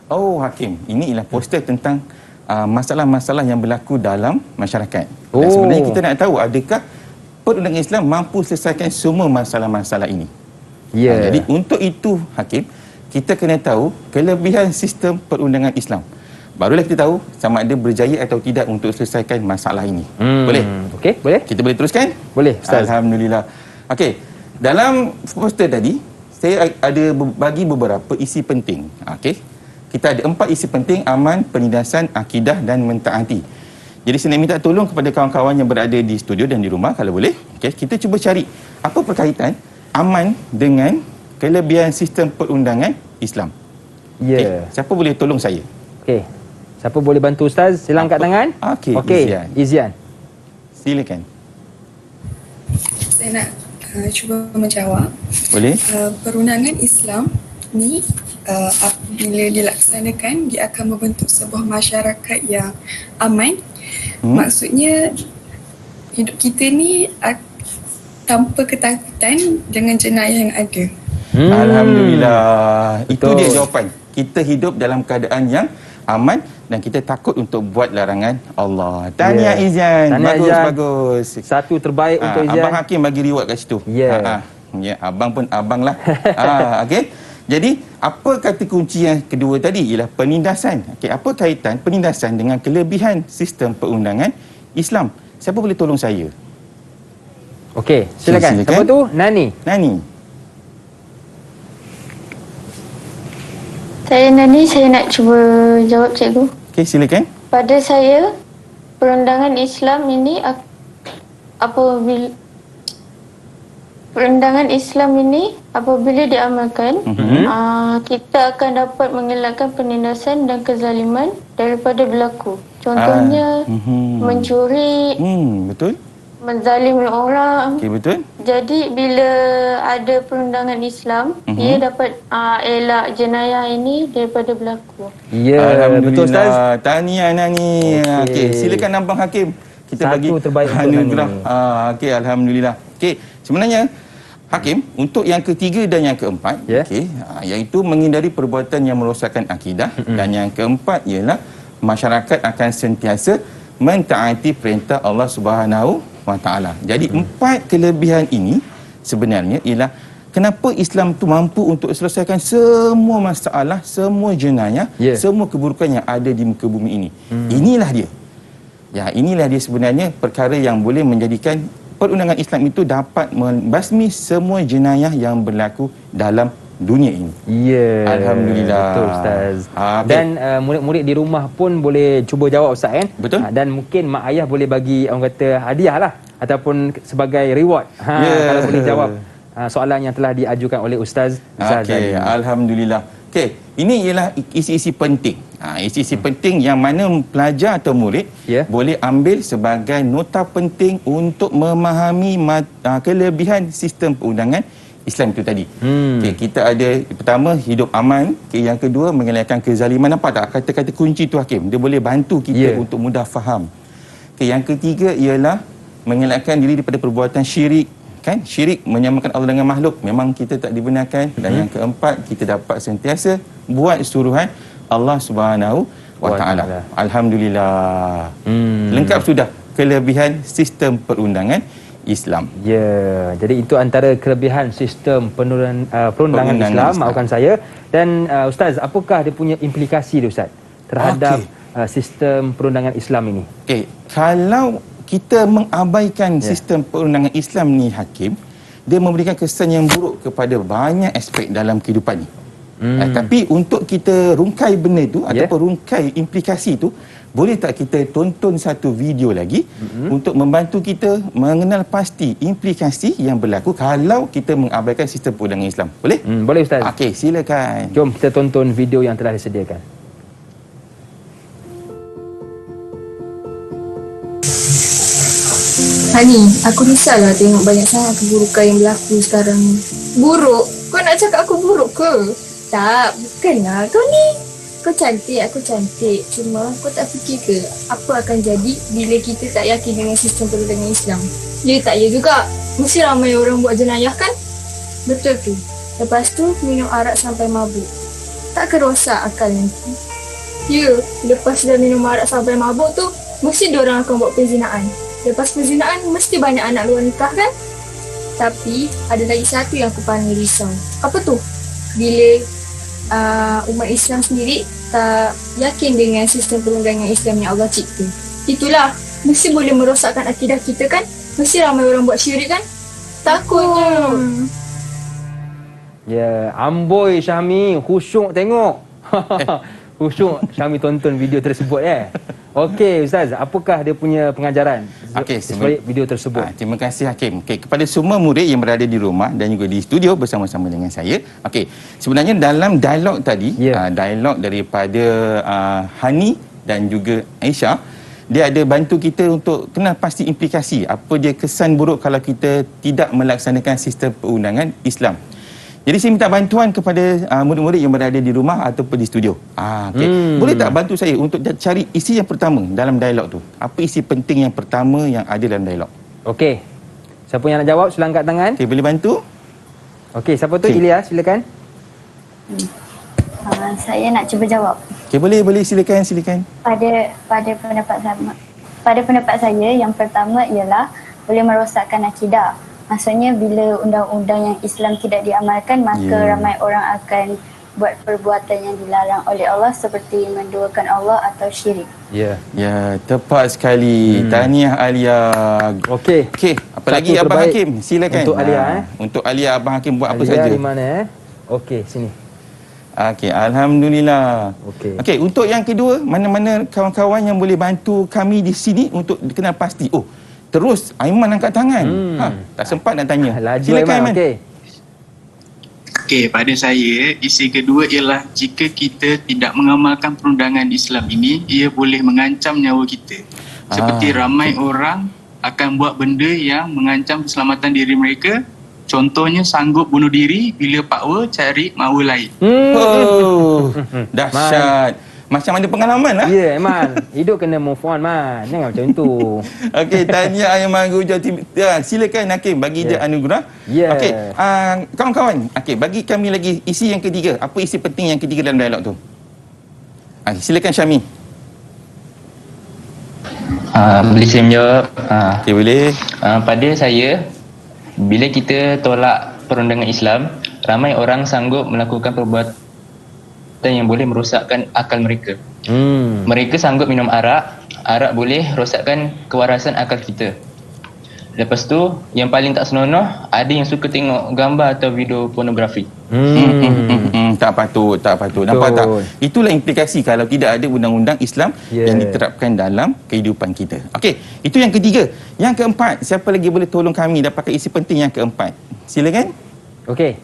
Oh Hakim, ini ialah poster tentang masalah-masalah yang berlaku dalam masyarakat. Dan sebenarnya kita nak tahu adakah perundangan Islam mampu selesaikan semua masalah-masalah ini. Jadi untuk itu Hakim, kita kena tahu kelebihan sistem perundangan Islam. Barulah kita tahu sama ada berjaya atau tidak untuk selesaikan masalah ini. Boleh? Okey, boleh. Kita boleh teruskan? Boleh, Ustaz. Alhamdulillah. Okey, dalam poster tadi saya ada bagi beberapa isi penting. Okey. Kita ada 4 isi penting: aman, penindasan, akidah dan mentaati. Jadi saya nak minta tolong kepada kawan-kawan yang berada di studio dan di rumah kalau boleh. Okey, kita cuba cari apa perkaitan aman dengan kelebihan sistem perundangan Islam. Okay, siapa boleh tolong saya? Okey. Siapa boleh bantu Ustaz? Sila angkat tangan. Okey, Izian. Silakan. Saya nak cuba menjawab. Boleh. Perundangan Islam ni apabila dilaksanakan, dia akan membentuk sebuah masyarakat yang aman. Maksudnya hidup kita ni tanpa ketakutan dengan jenayah yang ada. Alhamdulillah. Itu dia jawapan. Kita hidup dalam keadaan yang aman dan kita takut untuk buat larangan Allah. Tahniah Izian. Bagus. Satu terbaik untuk Izian. Abang Hakim bagi reward kat situ. Ya, abang pun abang lah. Okey. Jadi, apa kata kunci yang kedua tadi ialah penindasan. Okey, apa kaitan penindasan dengan kelebihan sistem perundangan Islam? Siapa boleh tolong saya? Okey, silakan. Siapa tu? Nani. Saya Nani, saya nak cuba jawab cikgu. Okey, silakan. Pada saya, perundangan Islam ini apabila diamalkan, kita akan dapat mengelakkan penindasan dan kezaliman daripada berlaku. Contohnya mencuri, betul. menzalimi orang. Okey, betul. Jadi bila ada perundangan Islam, ia dapat elak jenayah ini daripada berlaku. Ya, betul Ustaz. Tahniah Nani. Okey, silakan Abang Hakim. Kita Satu bagi terbaik untuk anugerah. Okey, alhamdulillah. Okey, sebenarnya Hakim, untuk yang ketiga dan yang keempat, iaitu menghindari perbuatan yang merosakkan akidah, dan yang keempat ialah masyarakat akan sentiasa mentaati perintah Allah Subhanahu Wa Taala. Jadi empat kelebihan ini sebenarnya ialah kenapa Islam tu mampu untuk selesaikan semua masalah, semua jenayah, semua keburukan yang ada di muka bumi ini. Inilah dia. Ya, inilah dia sebenarnya perkara yang boleh menjadikan perundangan Islam itu dapat membasmi semua jenayah yang berlaku dalam dunia ini. Alhamdulillah. Betul Ustaz. Dan murid-murid di rumah pun boleh cuba jawab Ustaz kan? Betul. Dan mungkin mak ayah boleh bagi orang kata hadiah lah ataupun sebagai reward. Kalau boleh jawab soalan yang telah diajukan oleh Ustaz. Okey, alhamdulillah. Okey, ini ialah isi-isi penting. Isi-isi penting yang mana pelajar atau murid boleh ambil sebagai nota penting untuk memahami kelebihan sistem perundangan Islam itu tadi. Okay, kita ada pertama hidup aman, yang kedua mengelakkan kezaliman. Nampak tak kata-kata kunci tu Hakim? Dia boleh bantu kita untuk mudah faham. Okay, yang ketiga ialah mengelakkan diri daripada perbuatan syirik. Kan? Syirik menyamakan Allah dengan makhluk, memang kita tak dibenarkan. Dan yang keempat, kita dapat sentiasa buat suruhan Allah Subhanahu Wa Taala. Alhamdulillah. Lengkap sudah kelebihan sistem perundangan Islam. Jadi itu antara kelebihan sistem perundangan Islam, maafkan saya. Dan Ustaz, apakah dia punya implikasi dia Ustaz terhadap sistem perundangan Islam ini? Okey, kalau kita mengabaikan sistem perundangan Islam ni Hakim, dia memberikan kesan yang buruk kepada banyak aspek dalam kehidupan ni. Tapi untuk kita rungkai benda tu ataupun rungkai implikasi tu, boleh tak kita tonton satu video lagi untuk membantu kita mengenal pasti implikasi yang berlaku kalau kita mengabaikan sistem perundangan Islam. Boleh? Boleh Ustaz. Okey, silakan. Jom kita tonton video yang telah disediakan. Hani, aku risaulah tengok banyak sangat keburukan yang berlaku sekarang ni. Buruk? Kau nak cakap aku buruk ke? Tak, bukanlah. Kau ni, kau cantik, aku cantik. Cuma kau tak fikir ke apa akan jadi bila kita tak yakin dengan sistem perundangan Islam? Ya tak ya juga. Mesti ramai orang buat jenayah kan? Betul tu. Lepas tu minum arak sampai mabuk. Tak kerosak akal nanti. Ya, lepas dah minum arak sampai mabuk tu, mesti diorang akan buat perzinaan. Lepas perzinaan, mesti banyak anak luar nikah kan? Tapi, ada lagi satu yang aku paling risau. Apa tu? Bila umat Islam sendiri tak yakin dengan sistem perundangan Islam yang Allah cipta. Itulah, mesti boleh merosakkan akidah kita kan? Mesti ramai orang buat syirik kan? Takutnya. Ya, amboi Syahmi, khusyuk tengok. Khusyuk Syahmi tonton video tersebut Okey Ustaz, apakah dia punya pengajaran sebalik video tersebut? Terima kasih Hakim. Kepada semua murid yang berada di rumah dan juga di studio bersama-sama dengan saya. Sebenarnya dalam dialog tadi, dialog daripada Hani dan juga Aisyah, dia ada bantu kita untuk kenal pasti implikasi apa dia kesan buruk kalau kita tidak melaksanakan sistem perundangan Islam. Jadi saya minta bantuan kepada murid-murid yang berada di rumah ataupun di studio. Boleh tak bantu saya untuk cari isi yang pertama dalam dialog tu? Apa isi penting yang pertama yang ada dalam dialog? Okey. Siapa yang nak jawab sila angkat tangan. Boleh bantu? Okey, siapa tu? Ilya, silakan. Saya nak cuba jawab. Boleh silakan. Pada pendapat saya yang pertama ialah boleh merosakkan akidah. Maksudnya bila undang-undang yang Islam tidak diamalkan, maka ramai orang akan buat perbuatan yang dilarang oleh Allah seperti menduakan Allah atau syirik. Ya, tepat sekali. Tahniah Alia. Okey, apa lagi Abang Hakim? Silakan. Untuk Alia Untuk Alia, Abang Hakim buat Alia apa saja? Di mana Okey, sini. Alhamdulillah. Okey, untuk yang kedua, mana-mana kawan-kawan yang boleh bantu kami di sini untuk dikenal pasti. Terus Aiman angkat tangan. Tak sempat nak tanya. Silakan Aiman. Okey, pada saya isi kedua ialah jika kita tidak mengamalkan perundangan Islam ini, ia boleh mengancam nyawa kita. Seperti ramai orang akan buat benda yang mengancam keselamatan diri mereka. Contohnya sanggup bunuh diri bila pakwa cari mawa lain. Dahsyat. macam ada pengalaman lah. Ya, Man. Hidup kena move on, Man. Jangan macam tu. Okey, tahniah yang Mahu silakan Hakim bagi dia anugerah. Ya. Okey, kawan-kawan. Okey, bagi kami lagi isi yang ketiga. Apa isi penting yang ketiga dalam dialog tu? Silakan Syami. Boleh saya menjawab? Okey, boleh. Pada saya, bila kita tolak perundangan Islam, ramai orang sanggup melakukan perbuatan yang boleh merosakkan akal mereka. Mereka sanggup minum arak. Arak boleh rosakkan kewarasan akal kita. Lepas tu, yang paling tak senonoh, ada yang suka tengok gambar atau video pornografi. Tak patut. Nampak tak? Itulah implikasi kalau tidak ada undang-undang Islam yang diterapkan dalam kehidupan kita. Okey, itu yang ketiga. Yang keempat, siapa lagi boleh tolong kami dapatkan isi penting yang keempat? Silakan. Okey.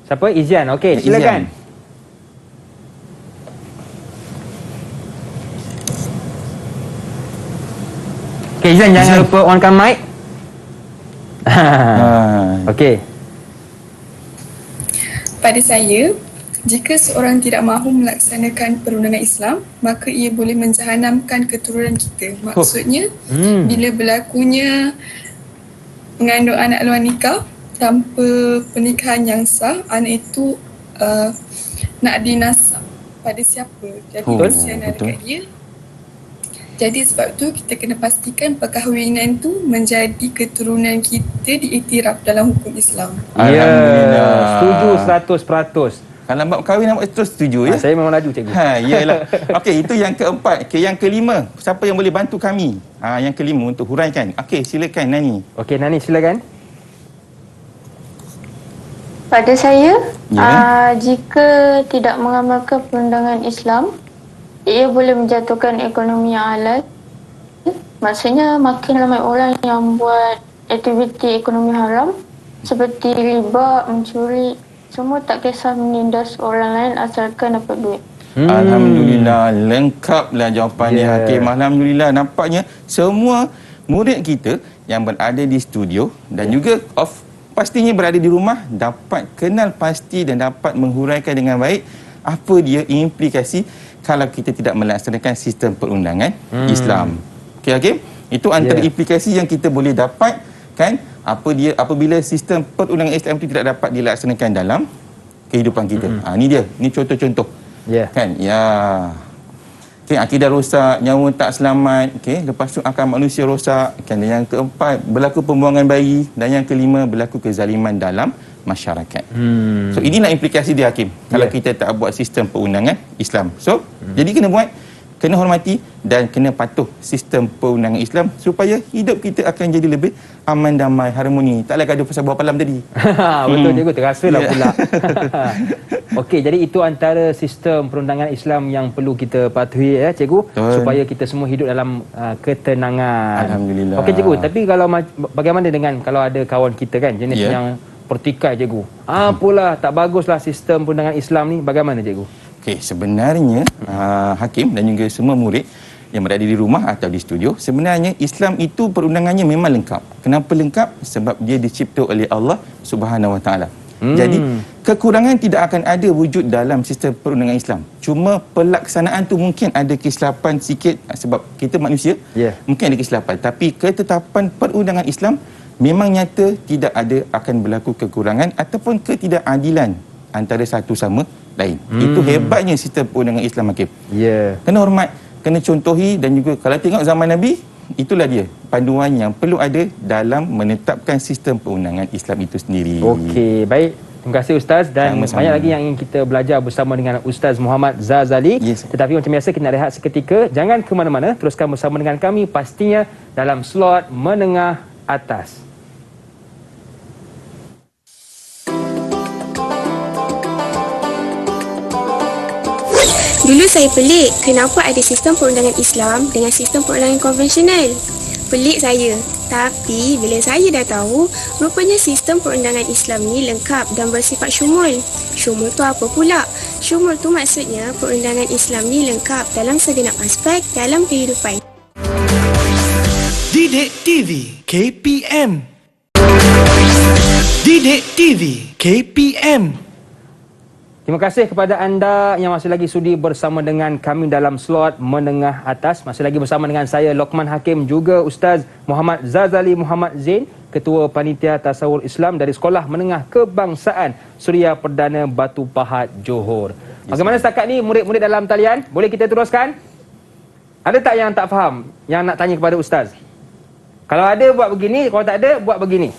Siapa? Izian. Okey, silakan. Izian. Okey, Izian, jangan lupa onkan mic. Okey. Pada saya, jika seorang tidak mahu melaksanakan perundangan Islam, maka ia boleh menjahanamkan keturunan kita. Maksudnya, bila berlakunya mengandung anak luar nikah tanpa pernikahan yang sah, anak itu nak dinasab pada siapa. Jadi kesianan dekat dia. Jadi sebab tu kita kena pastikan perkahwinan tu menjadi keturunan kita diiktiraf dalam hukum Islam. Alhamdulillah. Setuju 100%. Kalau bab kahwin nampak terus setuju ya? Saya memang laju cikgu. Iyalah. Okey, itu yang keempat. Okey, yang kelima. Siapa yang boleh bantu kami? Yang kelima untuk huraikan. Okey, silakan Nani. Okey, Nani silakan. Pada saya, jika tidak mengamalkan perundangan Islam, ia boleh menjatuhkan ekonomi yang halal. Maksudnya makin ramai orang yang buat aktiviti ekonomi haram seperti riba, mencuri, semua tak kisah menindas orang lain asalkan dapat duit. Alhamdulillah, lengkaplah jawapan dia Hakim. Alhamdulillah, nampaknya semua murid kita yang berada di studio dan juga pastinya berada di rumah dapat kenal pasti dan dapat menghuraikan dengan baik apa dia implikasi kalau kita tidak melaksanakan sistem perundangan Islam. Okey Hakim, itu antara implikasi yang kita boleh dapat kan apabila sistem perundangan Islam itu tidak dapat dilaksanakan dalam kehidupan kita. Ini dia, ini contoh-contoh. Kan? Okay, akidah rosak, nyawa tak selamat, lepas tu akal manusia rosak, dan yang keempat berlaku pembuangan bayi, dan yang kelima berlaku kezaliman dalam masyarakat. So inilah implikasi dia Hakim kalau kita tak buat sistem perundangan Islam. So jadi kena buat, kena hormati dan kena patuh sistem perundangan Islam supaya hidup kita akan jadi lebih aman, damai, harmoni. Taklah gaduh pasal buah palam tadi. Betul cikgu, terasalah pula. Okey, jadi itu antara sistem perundangan Islam yang perlu kita patuhi cikgu, supaya kita semua hidup dalam ketenangan. Alhamdulillah. Okey cikgu, tapi kalau bagaimana dengan kalau ada kawan kita kan jenis yang pertikai cikgu. Apalah tak baguslah sistem perundangan Islam ni, bagaimana cikgu? Okey, sebenarnya Hakim dan juga semua murid yang berada di rumah atau di studio, sebenarnya Islam itu perundangannya memang lengkap. Kenapa lengkap? Sebab dia dicipta oleh Allah Subhanahu Wa Taala. Jadi kekurangan tidak akan ada wujud dalam sistem perundangan Islam. Cuma pelaksanaan tu mungkin ada kesilapan sikit sebab kita manusia. Mungkin ada kesilapan, tapi ketetapan perundangan Islam memang nyata tidak ada akan berlaku kekurangan ataupun ketidakadilan antara satu sama lain. Itu hebatnya sistem perundangan Islam Hakim. Kena hormat, kena contohi, dan juga kalau tengok zaman Nabi, itulah dia panduan yang perlu ada dalam menetapkan sistem perundangan Islam itu sendiri. Okey, baik. Terima kasih Ustaz, dan banyak lagi yang ingin kita belajar bersama dengan Ustaz Muhammad Zazali. Tetapi macam biasa kita nak rehat seketika. Jangan ke mana-mana, teruskan bersama dengan kami pastinya dalam slot menengah atas. Dulu saya pelik kenapa ada sistem perundangan Islam dengan sistem perundangan konvensional. Pelik saya. Tapi bila saya dah tahu, rupanya sistem perundangan Islam ni lengkap dan bersifat syumul. Syumul tu apa pula? Syumul tu maksudnya perundangan Islam ni lengkap dalam segenap aspek dalam kehidupan. Didik TV KPM. Didik TV KPM. Terima kasih kepada anda yang masih lagi sudi bersama dengan kami dalam slot menengah atas. Masih lagi bersama dengan saya Lokman Hakim, juga Ustaz Muhammad Zazali Muhammad Zain, Ketua Panitia Tasawur Islam dari Sekolah Menengah Kebangsaan Suria Perdana Batu Pahat, Johor. Bagaimana setakat ni murid-murid dalam talian? Boleh kita teruskan? Ada tak yang tak faham, yang nak tanya kepada Ustaz? Kalau ada buat begini, kalau tak ada buat begini.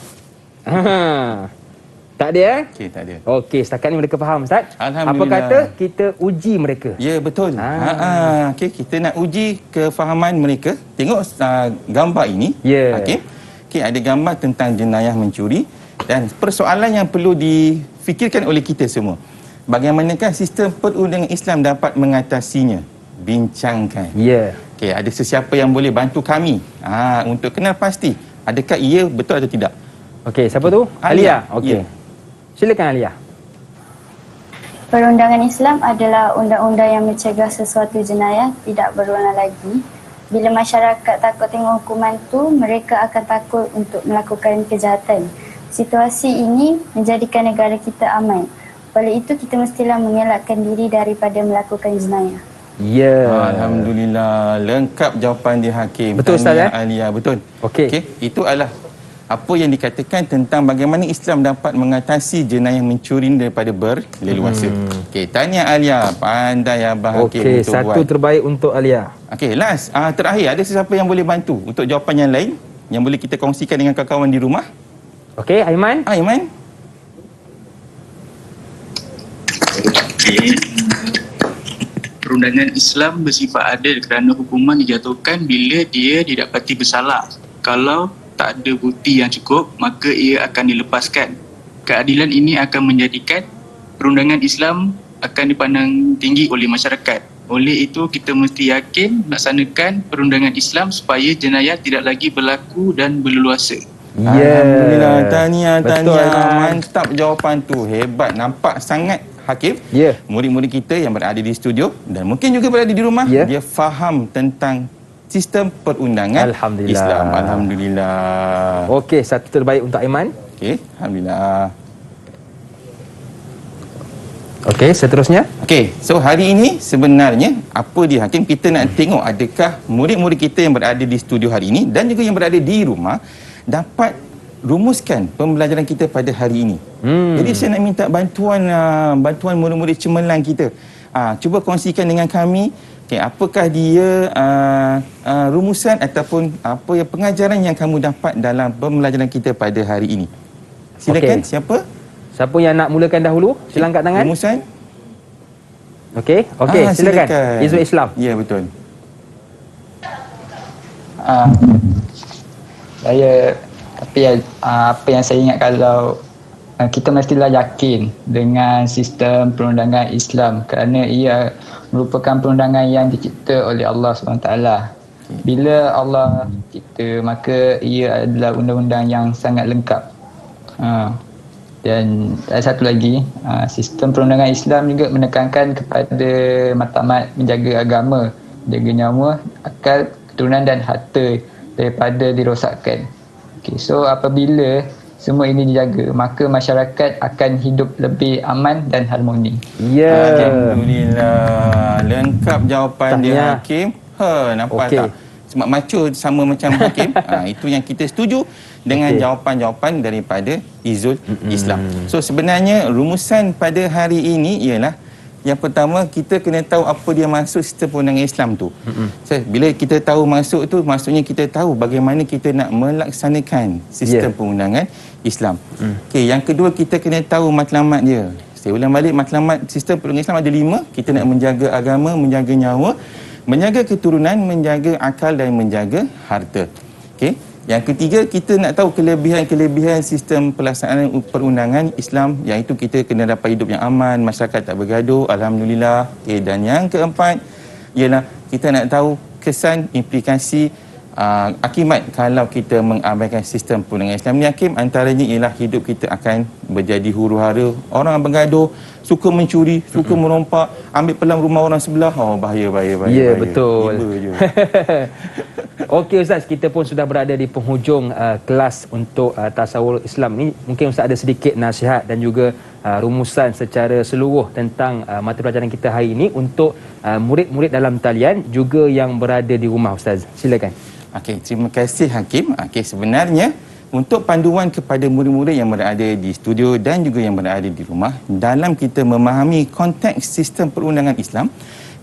Tak ada Okey, tak ada. Okey, setakat ni mereka faham, Ustaz. Alhamdulillah. Apa kata kita uji mereka? Ya, betul. Okey, kita nak uji kefahaman mereka. Tengok gambar ini. Ya. Okey. Okey, ada gambar tentang jenayah mencuri dan persoalan yang perlu difikirkan oleh kita semua. Bagaimanakah sistem perundangan Islam dapat mengatasinya? Bincangkan. Ya. Okey, ada sesiapa yang boleh bantu kami untuk kenal pasti adakah ia betul atau tidak? Okey, siapa tu? Alia. Okey. Ya. Silakan Alia. Perundangan Islam adalah undang-undang yang mencegah sesuatu jenayah tidak berulang lagi. Bila masyarakat takut tengok hukuman tu, mereka akan takut untuk melakukan kejahatan. Situasi ini menjadikan negara kita aman. Oleh itu, kita mestilah mengelakkan diri daripada melakukan jenayah. Ya. Alhamdulillah, lengkap jawapan dia Hakim. Betul Ustaz, Alia, betul. Okey. Okey, itu adalah apa yang dikatakan tentang bagaimana Islam dapat mengatasi jenayah mencuri daripada berleluasa. Okey, tanya Alia, pandai Abah Hakim Okey, untuk satu buat. terbaik untuk Alia. Okey, last, terakhir, ada sesiapa yang boleh bantu untuk jawapan yang lain yang boleh kita kongsikan dengan kawan-kawan di rumah? Okey, Aiman. Aiman. Okey. Perundangan Islam bersifat adil kerana hukuman dijatuhkan bila dia didapati bersalah. Kalau tak ada bukti yang cukup, maka ia akan dilepaskan. Keadilan ini akan menjadikan perundangan Islam akan dipandang tinggi oleh masyarakat. Oleh itu, kita mesti yakin melaksanakan perundangan Islam supaya jenayah tidak lagi berlaku dan berleluasa. Alhamdulillah, tahniah. Mantap jawapan tu. Hebat, nampak sangat Hakim. Murid-murid kita yang berada di studio dan mungkin juga berada di rumah, dia faham tentang sistem perundangan Islam. Alhamdulillah. Okey, satu terbaik untuk Aiman. Okey, alhamdulillah. Okey, seterusnya. Okey, so hari ini sebenarnya apa dia Hakim, kita nak tengok adakah murid-murid kita yang berada di studio hari ini dan juga yang berada di rumah dapat rumuskan pembelajaran kita pada hari ini. Jadi saya nak minta bantuan murid-murid cemerlang kita. Cuba kongsikan dengan kami. Okay, apakah dia rumusan ataupun apa yang pengajaran yang kamu dapat dalam pembelajaran kita pada hari ini? Silakan, siapa? Siapa yang nak mulakan dahulu? Sila angkat tangan. Rumusan? Okey, silakan. Izul Islam. Ya, betul. Apa yang saya ingat, kalau kita mestilah yakin dengan sistem perundangan Islam kerana ia merupakan perundangan yang dicipta oleh Allah SWT. Bila Allah cipta, maka ia adalah undang-undang yang sangat lengkap. Dan ada satu lagi, sistem perundangan Islam juga menekankan kepada matlamat menjaga agama, menjaga nyawa, akal, keturunan dan harta daripada dirosakkan. Okay, so apabila semua ini dijaga, maka masyarakat akan hidup lebih aman dan harmoni. Alhamdulillah. Lengkap jawapan dia Hakim. Nampak tak? Semak macu sama macam Hakim. Itu yang kita setuju dengan jawapan-jawapan daripada Izul Islam. So sebenarnya rumusan pada hari ini ialah, yang pertama, kita kena tahu apa dia maksud sistem perundangan Islam tu. So, bila kita tahu maksud tu, maksudnya kita tahu bagaimana kita nak melaksanakan sistem perundangan Islam. Okey, yang kedua, kita kena tahu matlamat dia. Saya ulang balik, matlamat sistem perundangan Islam ada 5. Kita nak menjaga agama, menjaga nyawa, menjaga keturunan, menjaga akal dan menjaga harta. Okey. Yang ketiga, kita nak tahu kelebihan-kelebihan sistem pelaksanaan perundangan Islam, iaitu kita kena dapat hidup yang aman, masyarakat tak bergaduh, alhamdulillah. Okay. Dan yang keempat ialah kita nak tahu kesan, implikasi, akibat kalau kita mengabaikan sistem perundangan Islam ni Hakim. Antaranya ialah hidup kita akan menjadi huru-hara, orang bergaduh, suka mencuri, suka merompak, ambil pelang rumah orang sebelah. Bahaya. Ya, betul. Okey Ustaz, kita pun sudah berada di penghujung kelas untuk tasawur Islam ni. Mungkin Ustaz ada sedikit nasihat dan juga rumusan secara seluruh tentang mata pelajaran kita hari ini untuk murid-murid dalam talian juga yang berada di rumah Ustaz. Silakan. Okey, terima kasih Hakim. Okey, sebenarnya untuk panduan kepada murid-murid yang berada di studio dan juga yang berada di rumah, dalam kita memahami konteks sistem perundangan Islam,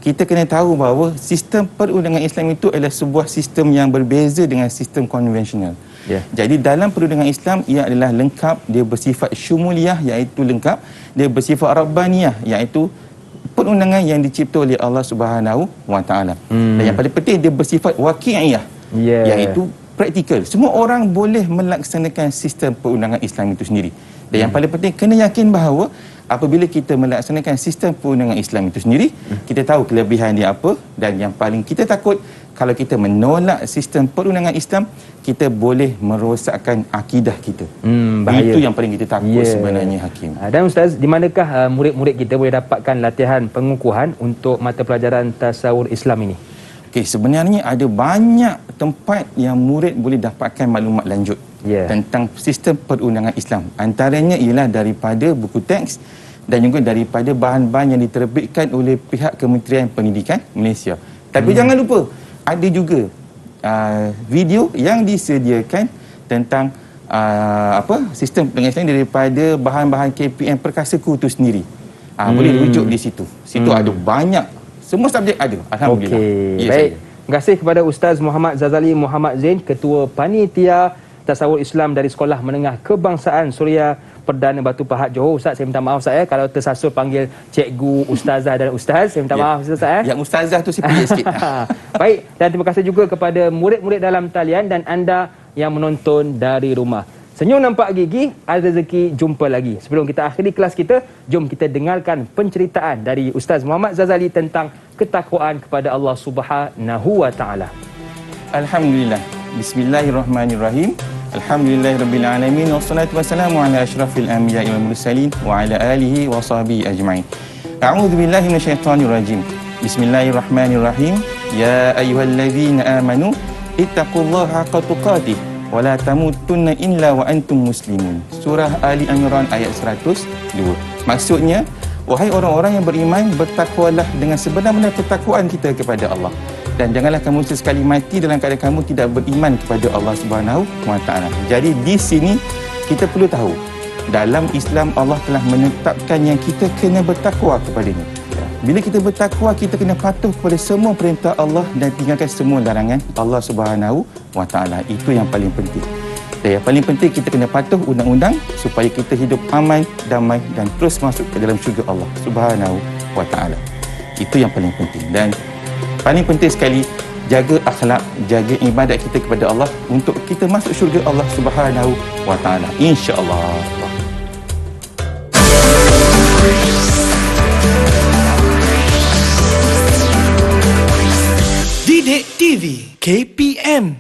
kita kena tahu bahawa sistem perundangan Islam itu adalah sebuah sistem yang berbeza dengan sistem konvensional. Jadi dalam perundangan Islam, ia adalah lengkap, dia bersifat syumuliyah iaitu lengkap, dia bersifat rabbaniyah iaitu perundangan yang dicipta oleh Allah Subhanahu Wa Taala. Dan yang paling penting, dia bersifat waqi'iyah iaitu praktikal. Semua orang boleh melaksanakan sistem perundangan Islam itu sendiri. Dan yang paling penting, kena yakin bahawa apabila kita melaksanakan sistem perundangan Islam itu sendiri, kita tahu kelebihan dia apa, dan yang paling kita takut kalau kita menolak sistem perundangan Islam, kita boleh merosakkan akidah kita. Bahaya. Itu yang paling kita takut sebenarnya Hakim. Dan Ustaz, di manakah murid-murid kita boleh dapatkan latihan pengukuhan untuk mata pelajaran tasawur Islam ini? Okey, sebenarnya ada banyak tempat yang murid boleh dapatkan maklumat lanjut tentang sistem perundangan Islam. Antaranya ialah daripada buku teks dan juga daripada bahan-bahan yang diterbitkan oleh pihak Kementerian Pendidikan Malaysia. Tapi jangan lupa, ada juga video yang disediakan tentang sistem perundangan Islam daripada bahan-bahan KPM Perkasaku itu sendiri. Boleh rujuk di situ. Situ ada banyak, semua subjek ada. Alhamdulillah. Okey, baik. Terima kasih kepada Ustaz Muhammad Zazali Muhammad Zain, Ketua Panitia Tasawur Islam dari Sekolah Menengah Kebangsaan Suria Perdana Batu Pahat Johor. Ustaz, saya minta maaf saya kalau tersasul panggil cikgu, ustazah dan ustaz. Saya minta maaf Ustaz. Yang ustazah tu saya pilih sikit. Baik, dan terima kasih juga kepada murid-murid dalam talian dan anda yang menonton dari rumah. Senyum nampak gigi, ada rezeki jumpa lagi. Sebelum kita akhiri kelas kita, jom kita dengarkan penceritaan dari Ustaz Muhammad Zazali tentang ketakwaan kepada Allah Subhanahu Wa Taala. Alhamdulillah. Bismillahirrahmanirrahim. Alhamdulillahirabbil alamin wassalatu wassalamu ala asyrafil anbiya'i wal mursalin wa ala alihi wa sahbihi ajma'in. A'udzu billahi minasyaitonir rajim. Bismillahirrahmanirrahim. Ya ayyuhalladzina amanu ittaqullaha haqqa tuqatih wa la tamutunna illa wa antum muslimun. Surah Ali Imran ayat 102. Maksudnya, wahai orang-orang yang beriman, bertakwalah dengan sebenar-benar ketakwaan kita kepada Allah. Dan janganlah kamu sesekali mati dalam keadaan kamu tidak beriman kepada Allah Subhanahu Wa Taala. Jadi di sini kita perlu tahu, dalam Islam Allah telah menetapkan yang kita kena bertakwa kepadanya. Bila kita bertakwa, kita kena patuh kepada semua perintah Allah dan tinggalkan semua larangan Allah Subhanahu Wa Taala. Itu yang paling penting. Dan yang paling penting, kita kena patuh undang-undang supaya kita hidup aman, damai dan terus masuk ke dalam syurga Allah Subhanahu Wa Taala. Itu yang paling penting. Dan paling penting sekali, jaga akhlak, jaga ibadat kita kepada Allah untuk kita masuk syurga Allah Subhanahu Wa Taala, insya-Allah. Didik TV KPM